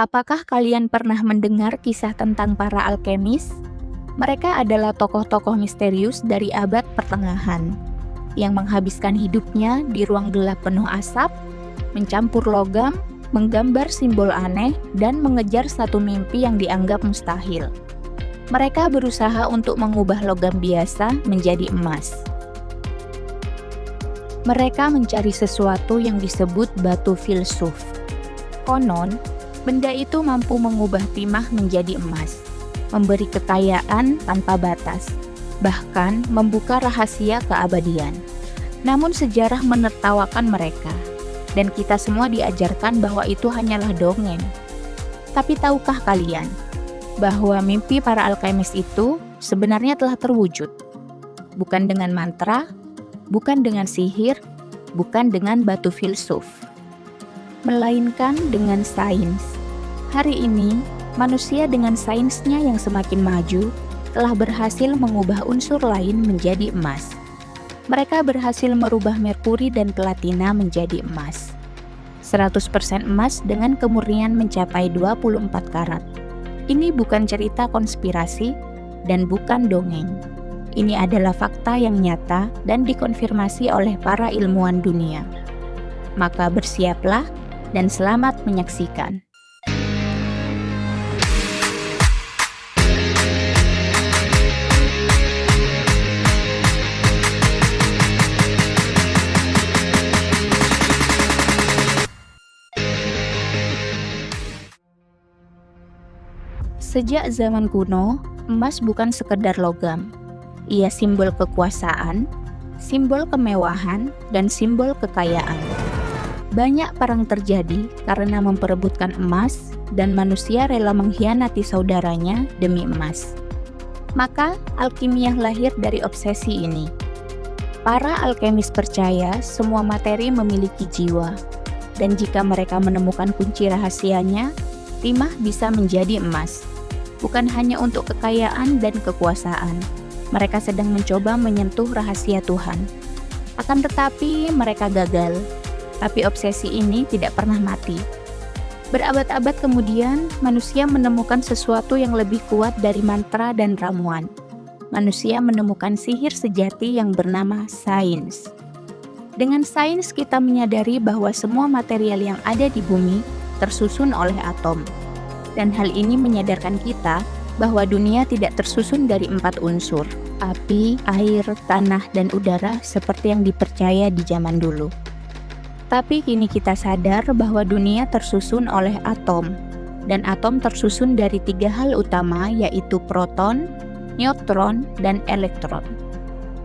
Apakah kalian pernah mendengar kisah tentang para alkemis? Mereka adalah tokoh-tokoh misterius dari abad pertengahan yang menghabiskan hidupnya di ruang gelap penuh asap, mencampur logam, menggambar simbol aneh, dan mengejar satu mimpi yang dianggap mustahil. Mereka berusaha untuk mengubah logam biasa menjadi emas. Mereka mencari sesuatu yang disebut batu filsuf. Konon, benda itu mampu mengubah timah menjadi emas, memberi kekayaan tanpa batas, bahkan membuka rahasia keabadian. Namun sejarah menertawakan mereka, dan kita semua diajarkan bahwa itu hanyalah dongeng. Tapi tahukah kalian bahwa mimpi para alkemis itu sebenarnya telah terwujud? Bukan dengan mantra, bukan dengan sihir, bukan dengan batu filsuf, melainkan dengan sains. Hari ini, manusia dengan sainsnya yang semakin maju telah berhasil mengubah unsur lain menjadi emas. Mereka berhasil merubah merkuri dan platina menjadi emas. 100% emas dengan kemurnian mencapai 24 karat. Ini bukan cerita konspirasi dan bukan dongeng. Ini adalah fakta yang nyata dan dikonfirmasi oleh para ilmuwan dunia. Maka bersiaplah dan selamat menyaksikan. Sejak zaman kuno, emas bukan sekedar logam. Ia simbol kekuasaan, simbol kemewahan, dan simbol kekayaan. Banyak perang terjadi karena memperebutkan emas, dan manusia rela mengkhianati saudaranya demi emas. Maka, alkimiah lahir dari obsesi ini. Para alkemis percaya semua materi memiliki jiwa, dan jika mereka menemukan kunci rahasianya, timah bisa menjadi emas. Bukan hanya untuk kekayaan dan kekuasaan. Mereka sedang mencoba menyentuh rahasia Tuhan. Akan tetapi mereka gagal. Tapi obsesi ini tidak pernah mati. Berabad-abad kemudian, manusia menemukan sesuatu yang lebih kuat dari mantra dan ramuan. Manusia menemukan sihir sejati yang bernama sains. Dengan sains kita menyadari bahwa semua material yang ada di bumi tersusun oleh atom. Dan hal ini menyadarkan kita bahwa dunia tidak tersusun dari 4 unsur, api, air, tanah, dan udara seperti yang dipercaya di zaman dulu. Tapi kini kita sadar bahwa dunia tersusun oleh atom, dan atom tersusun dari 3 hal utama yaitu proton, neutron, dan elektron.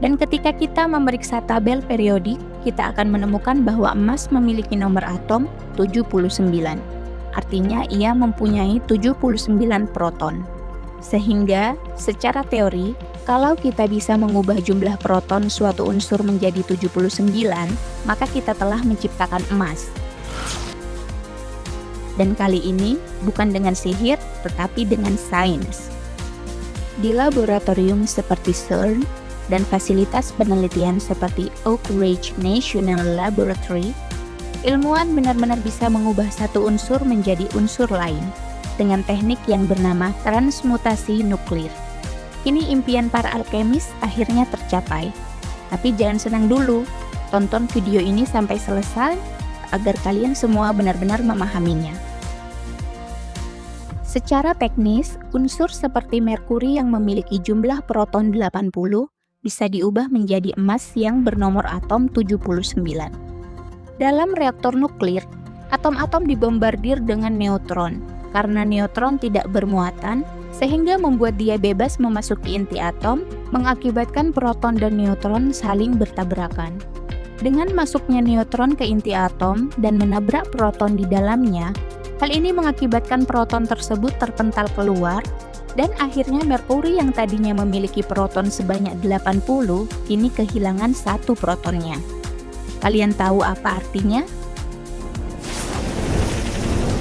Dan ketika kita memeriksa tabel periodik, kita akan menemukan bahwa emas memiliki nomor atom 79. Artinya ia mempunyai 79 proton. Sehingga, secara teori, kalau kita bisa mengubah jumlah proton suatu unsur menjadi 79, maka kita telah menciptakan emas. Dan kali ini, bukan dengan sihir, tetapi dengan sains. Di laboratorium seperti CERN dan fasilitas penelitian seperti Oak Ridge National Laboratory, ilmuwan benar-benar bisa mengubah satu unsur menjadi unsur lain dengan teknik yang bernama transmutasi nuklir. Kini impian para alkemis akhirnya tercapai. Tapi jangan senang dulu, tonton video ini sampai selesai agar kalian semua benar-benar memahaminya. Secara teknis, unsur seperti merkuri yang memiliki jumlah proton 80 bisa diubah menjadi emas yang bernomor atom 79. Dalam reaktor nuklir, atom-atom dibombardir dengan neutron. Karena neutron tidak bermuatan, sehingga membuat dia bebas memasuki inti atom, mengakibatkan proton dan neutron saling bertabrakan. Dengan masuknya neutron ke inti atom dan menabrak proton di dalamnya, hal ini mengakibatkan proton tersebut terpental keluar, dan akhirnya merkuri yang tadinya memiliki proton sebanyak 80, kini kehilangan 1 protonnya. Kalian tahu apa artinya?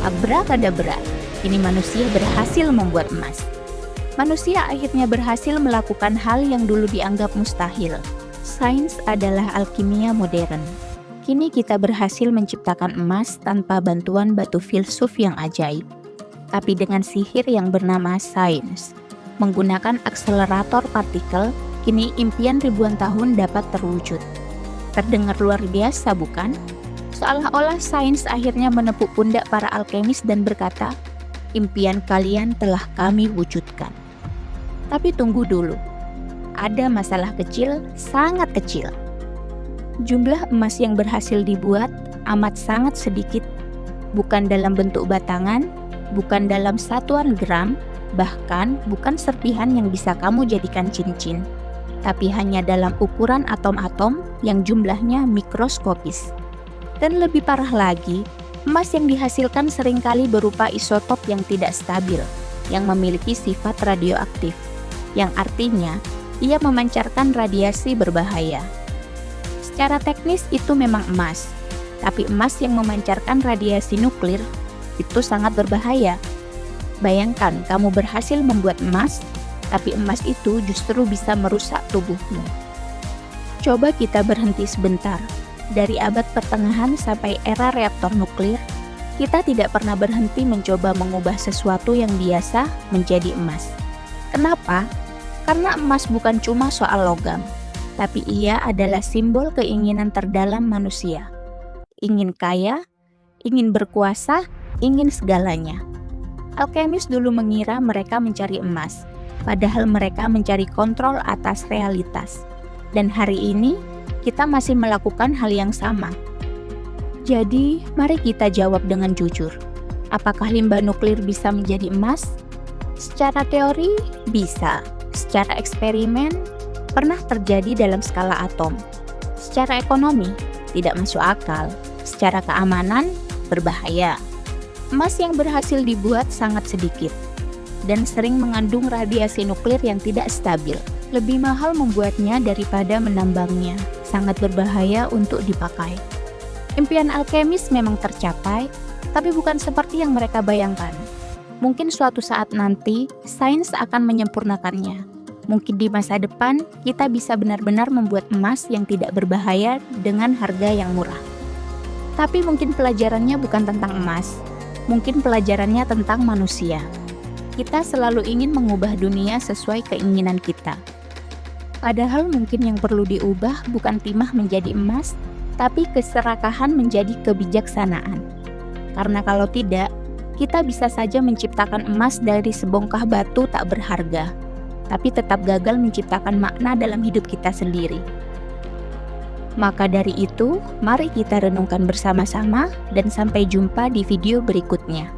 Abrakadabra, kini manusia berhasil membuat emas. Manusia akhirnya berhasil melakukan hal yang dulu dianggap mustahil. Sains adalah alkimia modern. Kini kita berhasil menciptakan emas tanpa bantuan batu filsuf yang ajaib. tapi dengan sihir yang bernama sains. Menggunakan akselerator partikel, kini impian ribuan tahun dapat terwujud. Terdengar luar biasa, bukan? Seolah-olah sains akhirnya menepuk pundak para alkemis dan berkata, impian kalian telah kami wujudkan. Tapi tunggu dulu, ada masalah kecil, sangat kecil. Jumlah emas yang berhasil dibuat amat sangat sedikit, bukan dalam bentuk batangan, bukan dalam satuan gram, bahkan bukan serpihan yang bisa kamu jadikan cincin, tapi hanya dalam ukuran atom-atom yang jumlahnya mikroskopis. Dan lebih parah lagi, emas yang dihasilkan seringkali berupa isotop yang tidak stabil, yang memiliki sifat radioaktif, yang artinya ia memancarkan radiasi berbahaya. Secara teknis itu memang emas, tapi emas yang memancarkan radiasi nuklir itu sangat berbahaya. Bayangkan kamu berhasil membuat emas, tapi emas itu justru bisa merusak tubuhmu. Coba kita berhenti sebentar. Dari abad pertengahan sampai era reaktor nuklir, kita tidak pernah berhenti mencoba mengubah sesuatu yang biasa menjadi emas. Kenapa? Karena emas bukan cuma soal logam, tapi ia adalah simbol keinginan terdalam manusia. Ingin kaya, ingin berkuasa, ingin segalanya. Alkemis dulu mengira mereka mencari emas, padahal mereka mencari kontrol atas realitas. Dan hari ini, kita masih melakukan hal yang sama. Jadi, mari kita jawab dengan jujur. Apakah limbah nuklir bisa menjadi emas? Secara teori, bisa. Secara eksperimen, pernah terjadi dalam skala atom. Secara ekonomi, tidak masuk akal. Secara keamanan, berbahaya. Emas yang berhasil dibuat sangat sedikit dan sering mengandung radiasi nuklir yang tidak stabil. Lebih mahal membuatnya daripada menambangnya. Sangat berbahaya untuk dipakai. Impian alkemis memang tercapai, tapi bukan seperti yang mereka bayangkan. Mungkin suatu saat nanti, sains akan menyempurnakannya. Mungkin di masa depan, kita bisa benar-benar membuat emas yang tidak berbahaya dengan harga yang murah. Tapi mungkin pelajarannya bukan tentang emas, mungkin pelajarannya tentang manusia. Kita selalu ingin mengubah dunia sesuai keinginan kita. Padahal mungkin yang perlu diubah bukan timah menjadi emas, tapi keserakahan menjadi kebijaksanaan. Karena kalau tidak, kita bisa saja menciptakan emas dari sebongkah batu tak berharga, tapi tetap gagal menciptakan makna dalam hidup kita sendiri. Maka dari itu, mari kita renungkan bersama-sama dan sampai jumpa di video berikutnya.